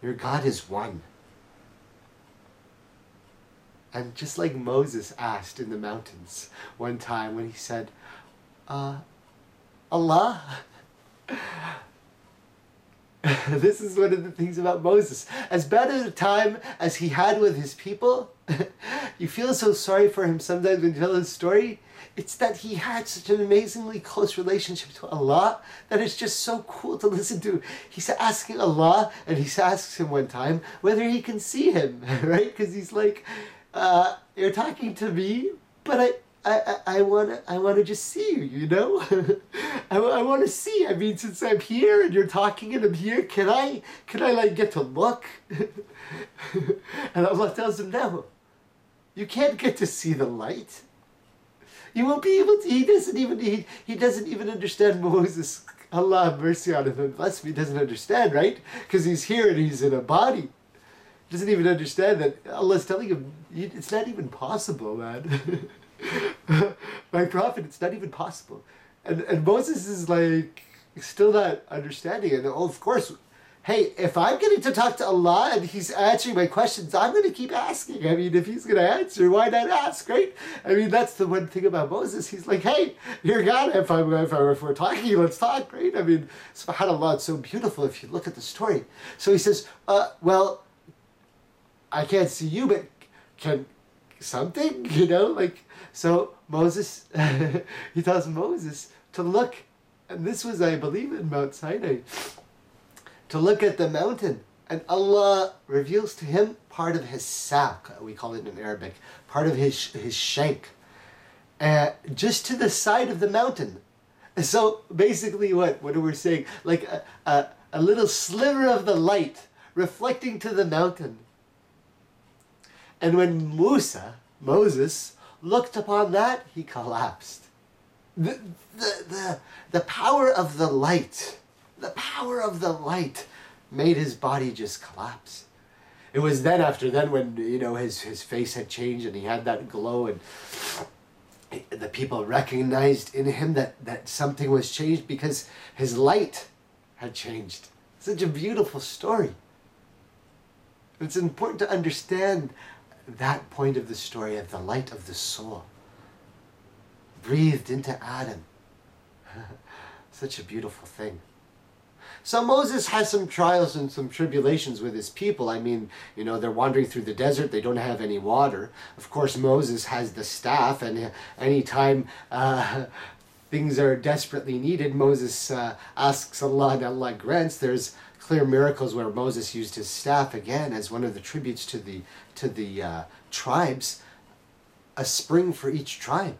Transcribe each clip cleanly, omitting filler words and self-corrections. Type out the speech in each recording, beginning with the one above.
Your God is one. And just like Moses asked in the mountains one time when he said, Allah, this is one of the things about Moses. As bad a time as he had with his people, you feel so sorry for him sometimes when you tell his story. It's that he had such an amazingly close relationship to Allah that it's just so cool to listen to. He's asking Allah, and he asks him one time whether he can see him, right? Because he's like, you're talking to me, but I wanna just see you, you know? I wanna see. I mean, since I'm here and you're talking and I'm here, can I like get to look? And Allah tells him, no, you can't get to see the light. You won't be able to. He doesn't even understand Moses. Allah have mercy on him and bless him. He doesn't understand, right? Because he's here and he's in a body. He doesn't even understand that Allah's telling him, it's not even possible, man. My prophet, it's not even possible. And Moses is like, still not understanding. And of course, hey, if I'm getting to talk to Allah and he's answering my questions, I'm going to keep asking. I mean, if he's going to answer, why not ask, right? I mean, that's the one thing about Moses. He's like, hey, you're God. If we're talking, let's talk, right? I mean, subhanAllah, it's so beautiful if you look at the story. So he says, well, I can't see you, but can something, you know? Like, so Moses, he tells Moses to look. And this was, I believe, in Mount Sinai. To look at the mountain, and Allah reveals to him part of his saq, we call it in Arabic, part of his shank, just to the side of the mountain. So basically what are we saying? Like a little sliver of the light reflecting to the mountain. And when Moses, looked upon that, he collapsed. The power of the light, made his body just collapse. It was after then when, you know, his face had changed and he had that glow, and the people recognized in him that something was changed because his light had changed. Such a beautiful story. It's important to understand that point of the story of the light of the soul breathed into Adam. Such a beautiful thing. So Moses has some trials and some tribulations with his people. I mean, you know, they're wandering through the desert. They don't have any water. Of course, Moses has the staff, and anytime things are desperately needed, Moses asks Allah, and Allah grants. There's clear miracles where Moses used his staff again as one of the tributes to the tribes, a spring for each tribe.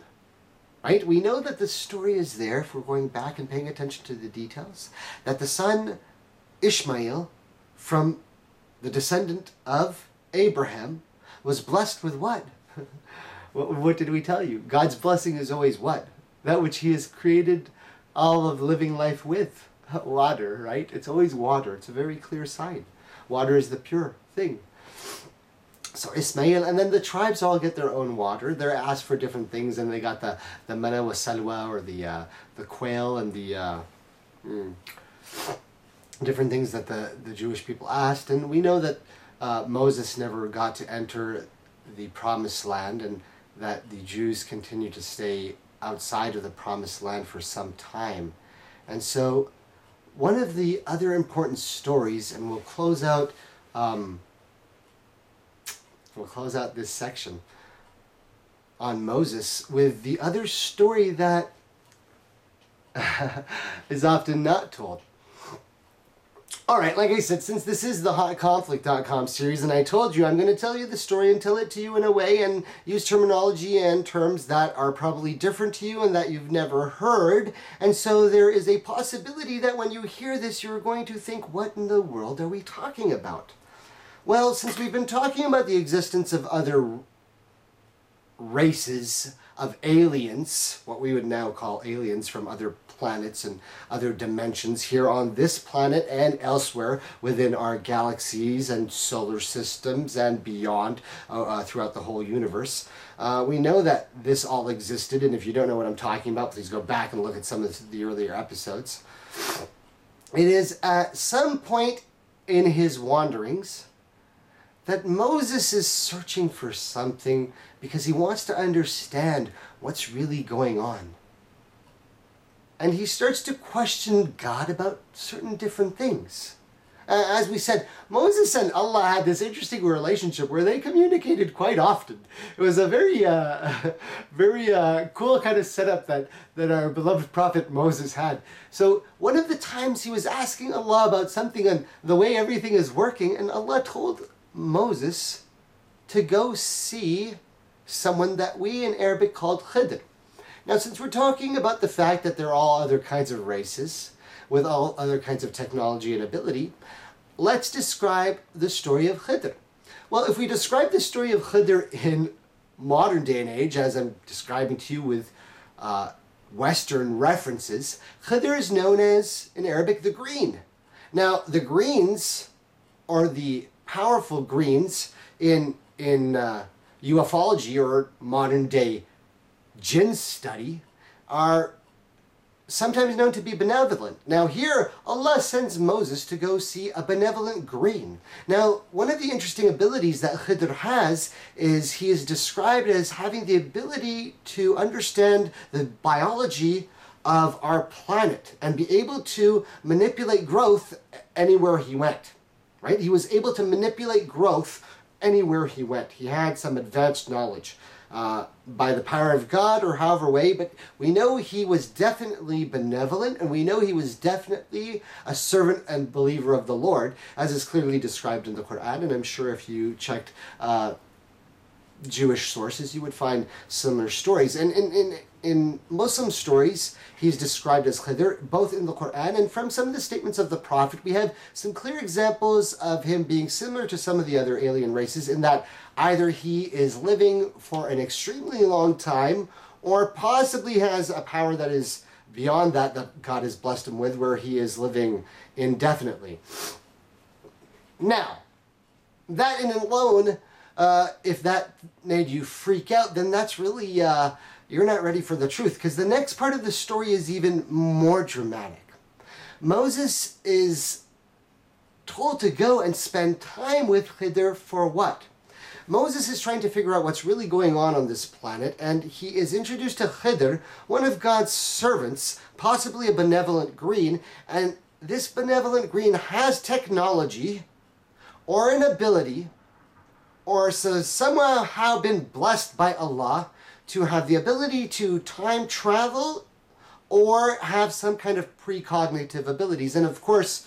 Right? We know that the story is there, if we're going back and paying attention to the details, that the son Ishmael, from the descendant of Abraham, was blessed with what? What did we tell you? God's blessing is always what? That which he has created all of living life with. Water, right? It's always water. It's a very clear sign. Water is the pure thing. So Ismail, and then the tribes all get their own water. They're asked for different things, and they got the manna wa salwa, or the quail, and the different things that the Jewish people asked. And we know that Moses never got to enter the promised land, and that the Jews continued to stay outside of the promised land for some time. And so one of the other important stories, and we'll close out this section on Moses with the other story that is often not told. All right, like I said, since this is the HotConflict.com series, and I told you I'm going to tell you the story and tell it to you in a way and use terminology and terms that are probably different to you and that you've never heard. And so there is a possibility that when you hear this, you're going to think, what in the world are we talking about? Well, since we've been talking about the existence of other races of aliens, what we would now call aliens from other planets and other dimensions here on this planet and elsewhere within our galaxies and solar systems and beyond throughout the whole universe, we know that this all existed, and if you don't know what I'm talking about, please go back and look at some of the earlier episodes. It is at some point in his wanderings that Moses is searching for something because he wants to understand what's really going on. And he starts to question God about certain different things. As we said, Moses and Allah had this interesting relationship where they communicated quite often. It was a very cool kind of setup that our beloved prophet Moses had. So one of the times he was asking Allah about something and the way everything is working, and Allah told Moses to go see someone that we in Arabic called Khidr. Now, since we're talking about the fact that there are all other kinds of races with all other kinds of technology and ability, let's describe the story of Khidr. Well, if we describe the story of Khidr in modern day and age, as I'm describing to you with Western references, Khidr is known as, in Arabic, the green. Now, the greens, or the powerful greens in ufology or modern day Jinn study, are sometimes known to be benevolent. Now here, Allah sends Moses to go see a benevolent green. Now, one of the interesting abilities that Khidr has is he is described as having the ability to understand the biology of our planet and be able to manipulate growth anywhere he went. Right? He was able to manipulate growth anywhere he went. He had some advanced knowledge. By the power of God or however way, but we know he was definitely benevolent, and we know he was definitely a servant and believer of the Lord, as is clearly described in the Quran, and I'm sure if you checked Jewish sources, you would find similar stories. And in Muslim stories, he's described as Khidr, both in the Quran and from some of the statements of the Prophet. We have some clear examples of him being similar to some of the other alien races in that either he is living for an extremely long time or possibly has a power that is beyond that God has blessed him with, where he is living indefinitely. Now, that in alone, if that made you freak out, then that's really, you're not ready for the truth, because the next part of the story is even more dramatic. Moses is told to go and spend time with Khidr for what? Moses is trying to figure out what's really going on this planet, and he is introduced to Khidr, one of God's servants, possibly a benevolent green, and this benevolent green has technology or an ability or somehow been blessed by Allah to have the ability to time travel or have some kind of precognitive abilities. And of course,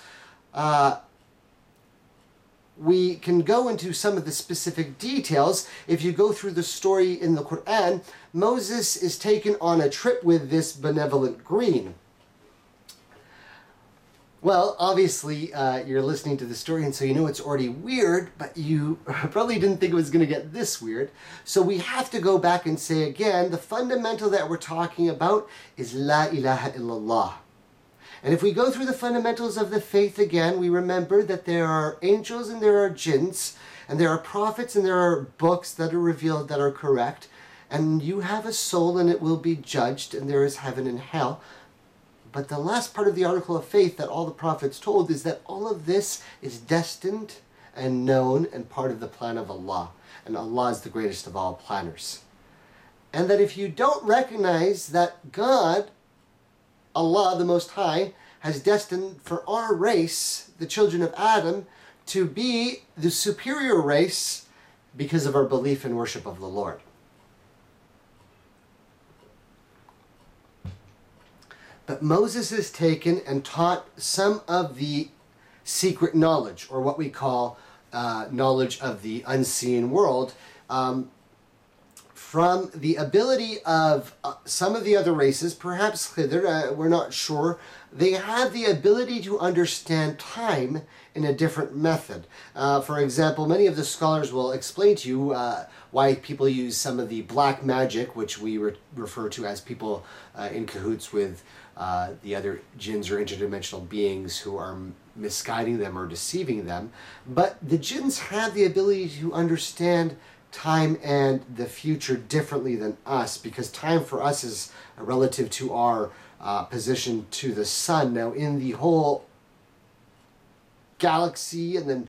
we can go into some of the specific details. If you go through the story in the Quran, Moses is taken on a trip with this benevolent green. Well, obviously, you're listening to the story, and so you know it's already weird, but you probably didn't think it was going to get this weird. So we have to go back and say again, the fundamental that we're talking about is La ilaha illallah. And if we go through the fundamentals of the faith again, we remember that there are angels and there are jinns, and there are prophets and there are books that are revealed that are correct, and you have a soul and it will be judged, and there is heaven and hell. But the last part of the article of faith that all the prophets told is that all of this is destined and known and part of the plan of Allah. And Allah is the greatest of all planners. And that if you don't recognize that God, Allah the Most High, has destined for our race, the children of Adam, to be the superior race because of our belief and worship of the Lord. But Moses is taken and taught some of the secret knowledge, or what we call knowledge of the unseen world, from the ability of some of the other races, perhaps Khidr, we're not sure. They have the ability to understand time in a different method. For example, many of the scholars will explain to you why people use some of the black magic, which we refer to as people in cahoots with the other jinns or interdimensional beings who are misguiding them or deceiving them. But the jinns have the ability to understand time and the future differently than us, because time for us is relative to our position to the sun. Now, in the whole galaxy and then